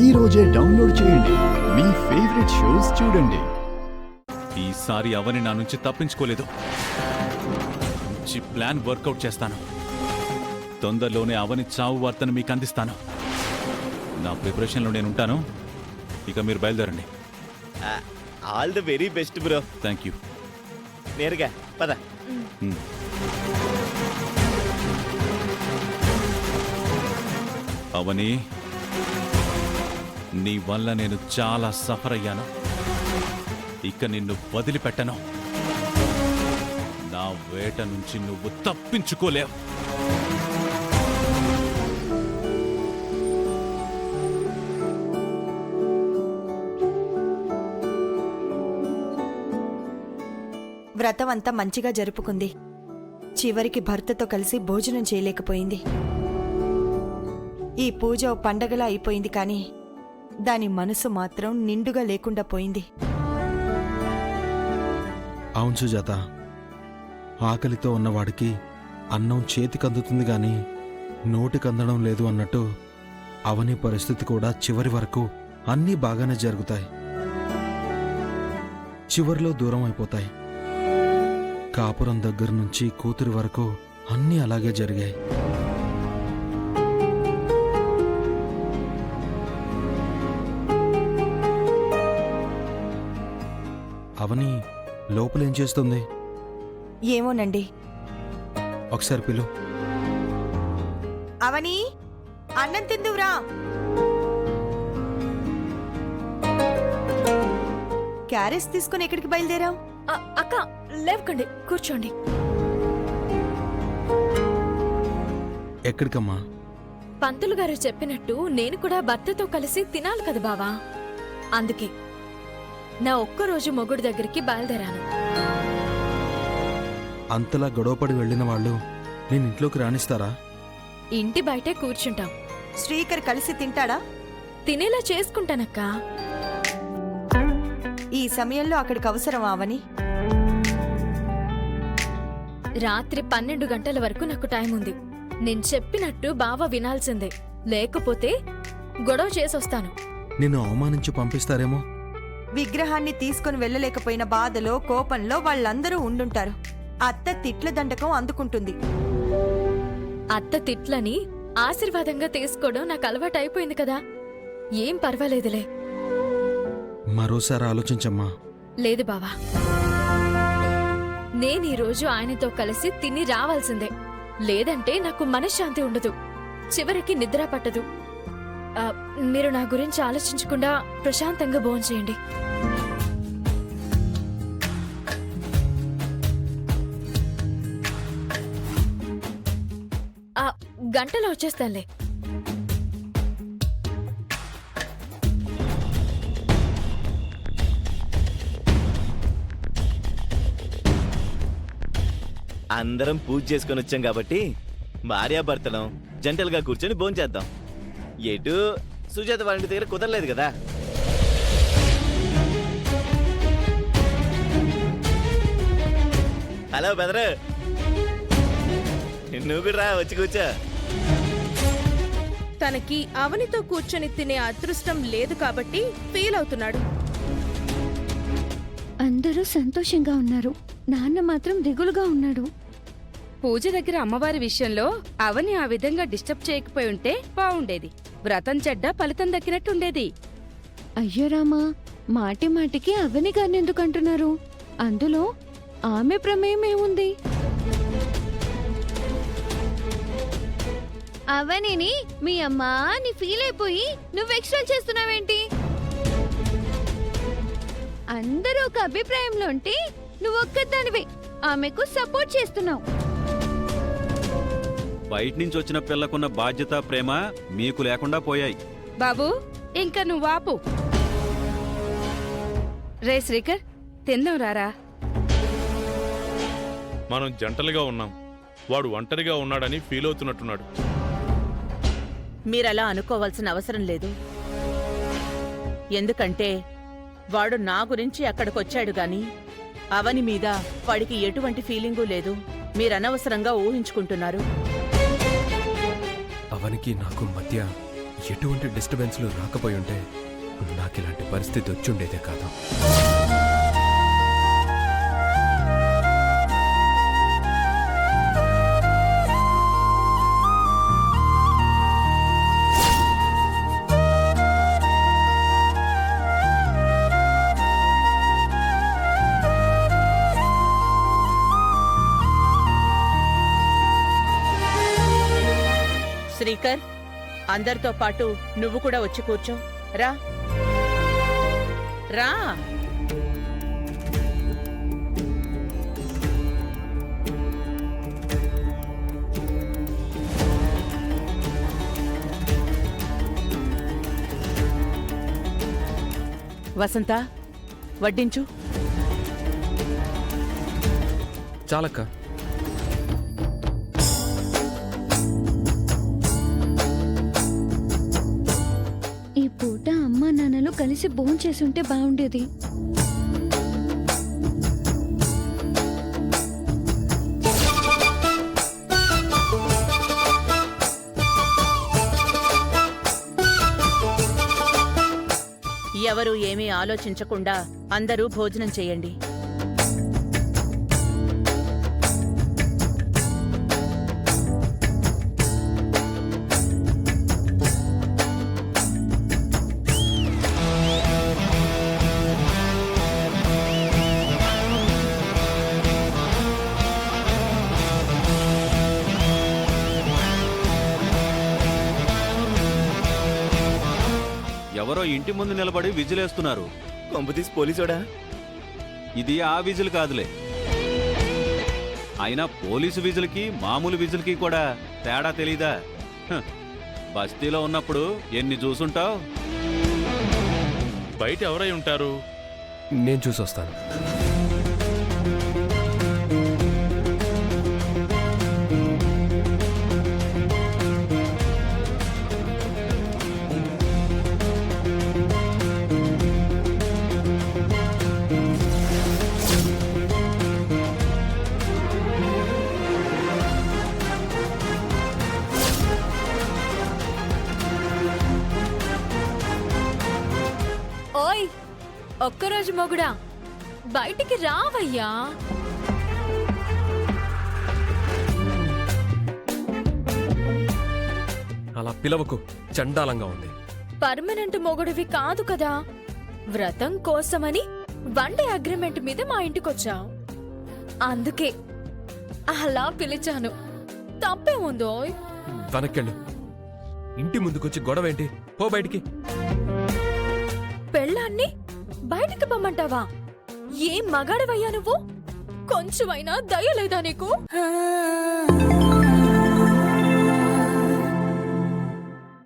ఈ రోజే డౌన్లోడ్ చేయండి. మీ ఫేవరెట్ షోస్ చూడండి. ఈసారి అవని నా నుంచి తప్పించుకోలేదు. మంచి ప్లాన్ వర్కౌట్ చేస్తాను. తొందరలోనే అవని చావు వార్తను మీకు అందిస్తాను. నా ప్రిపరేషన్లో నేను ఉంటాను. ఇక మీరు బయలుదేరండి. All the very best bro. Thank you. నేరుగా పద. అవని, నీ వల్ల నేను చాలా సఫర్ అయ్యాను. ఇక నిన్ను వదిలిపెట్టను. నా వేట నుంచి నువ్వు తప్పించుకోలేవు. వ్రతం అంతా మంచిగా జరుపుకుంది. చివరికి భర్తతో కలిసి భోజనం చేయలేకపోయింది. ఈ పూజ ఓ పండగలా అయిపోయింది, కానీ దాని మనసు మాత్రం నిండుగా లేకుండా పోయింది. అవును సుజాత, ఆకలితో ఉన్నవాడికి అన్నం చేతికందుతుంది గాని నోటికందడం లేదు అన్నట్టు అవని పరిస్థితి కూడా చివరి వరకు అన్నీ బాగానే జరుగుతాయి. చివరిలో దూరం అయిపోతాయి. కాపురం దగ్గర నుంచి కూతురి వరకు అన్నీ అలాగే జరిగాయి. అవని లోపలేం చేస్తుంది? ఏమోనండి. ఒకసారి పిలు. అవని, అన్నం తిందువురా. క్యారెస్ తీసుకుని ఎక్కడికి బయలుదేరావు? అక్క లేవకండి, కూర్చోండి. ఎక్కడికమ్మా? పంతులు గారు చెప్పినట్టు నేను కూడా భర్తతో కలిసి తినాలి కదా బావా. అందుకే నా ఒక్కరోజు మొగుడు దగ్గరికి బయలుదేరాను. అంతలా గొడవపడి వెళ్ళిన వాళ్ళు నేను ఇంట్లోకి రాణిస్తారా? ఇంటి బయటే కూర్చుంటాం. శ్రీకర్ కలిసి తింటాడా? తినేలా చేసుకుంటానక్కా. ఈ సమయంలో అక్కడికి అవసరమా అవని? రాత్రి 12 గంటల వరకు నాకు టైం ఉంది. నేను చెప్పినట్టు బావ వినాల్సిందే, లేకపోతే గొడవ చేసొస్తాను. నిన్ను అవమానించి పంపిస్తారేమో. విగ్రహాన్ని తీసుకుని వెళ్ళలేకపోయిన బాధలో, కోపంలో వాళ్ళందరూ ఉండుంటారు. అత్త తిట్ల దండకం అందుకుంటుంది. అత్త తిట్లని ఆశీర్వాదంగా తీసుకోవడం నాకు అలవాటైపోయింది కదా, ఏం పర్వాలేదులే. మరోసారి ఆలోచించమ్మా. లేదు బావా, నేనీరోజు ఆయనతో కలిసి తిని రావాల్సిందే. లేదంటే నాకు మనశ్శాంతి ఉండదు, చివరికి నిద్ర పట్టదు. మీరు నా గురించి ఆలోచించకుండా ప్రశాంతంగా భోంచేయండి. గంటలో వచ్చేస్తానులే. అందరం పూజ చేసుకొని వచ్చాం కాబట్టి భార్యాభర్తలం జంటలుగా కూర్చొని భోంచేద్దాం. ఎటు సుజాత వాళ్ళ దగ్గర కుదరలేదు కదా. హలో బెదరు, నువ్వు కూడా రా, వచ్చి కూర్చో. తనకి అవనితో కూర్చొని తినే అదృష్టం లేదు కాబట్టి ఫీల్ అవుతున్నాడు. అందరూ సంతోషంగా ఉన్నారు, నాన్న మాత్రం దిగులుగా ఉన్నాడు. పూజ దగ్గర అమ్మవారి విషయంలో అవని ఆ విధంగా డిస్టర్బ్ చేయకపోయి ఉంటే బావుండేది. వ్రతం చెడ్డ ఫలితం దక్కినట్టుండేది. అయ్యో రామా, మాటి మాటికి అవని గారిని ఎందుకు అంటున్నారు? అందులో ఆమె ప్రమేయం ఏముంది? అవనిని మీ అమ్మా నీ ఫీల్ అయిపోయి నువ్వు ఎక్స్ట్రా చేస్తున్నావేంటి? అందరూ ఒక అభిప్రాయంలో ఉంటే నువ్వు ఒక్కదానివే ఆమెకు సపోర్ట్ చేస్తున్నావు. బయట నుంచి వచ్చిన పిల్లకున్న బాధ్యత, ప్రేమ మీకు లేకుండా పోయాయి. బాబు, ఇంకా నువ్వు ఆపు. రే శ్రీకర్, తిందాం రారా. మనం జంటలుగా ఉన్నాం, వాడు ఒంటరిగా ఉన్నాడని ఫీల్ అవుతున్నట్టున్నాడు. మీరలా అనుకోవాల్సిన అవసరం లేదు. ఎందుకంటే వాడు నా గురించి అక్కడికొచ్చాడు గాని అవని మీద వాడికి ఎటువంటి ఫీలింగు లేదు. మీరనవసరంగా ఊహించుకుంటున్నారు. అవనికి నాకు మధ్య ఎటువంటి డిస్టర్బెన్స్లు రాకపోయి ఉంటే నాకు ఇలాంటి పరిస్థితి వచ్చుండేదే కాదు. శ్రీకర్, అందరితో పాటు నువ్వు కూడా వచ్చి కూర్చో. రా రా. వసంత, వడ్డించు. చాలక్క. ఈ పూట అమ్మా నాన్నలు కలిసి భోంచేసుంటే బాగుండేది. ఎవరూ ఏమీ ఆలోచించకుండా అందరూ భోజనం చేయండి. ఎవరో ఇంటి ముందు నిలబడి విజిలేస్తున్నారు. కొంపతీసి పోలీసోడా? ఇది ఆ విజిల్ కాదులే. అయినా పోలీసు విజిల్కి మామూలు విజిల్కి కూడా తేడా తెలీదా? హ, బస్తీలో ఉన్నప్పుడు ఎన్ని చూసుంటావు. బయట ఎవరై ఉంటారు? నేను చూసొస్తాను. ఓయ్, ఒక్కరోజు మొగుడా, బయటికి రావయ్యా. అలా పిలవకు, చండాలంగా ఉంది. పర్మనెంట్ మొగుడివి కాదు కదా. వ్రతం కోసమని వన్ డే అగ్రిమెంట్ మీద మా ఇంటికొచ్చావు. అందుకే అలా పిలిచాను. తప్పేముందో? వెనక్కెళ్ళు. ఇంటి ముందుకొచ్చి గొడవ ఏంటి? పో బయటికి. పెళ్ళాన్ని బయటికి పొమ్మంటావా? ఏం మగాడివయ్యా నువ్వు? కొంచెమైనా దయ లేదా నీకు?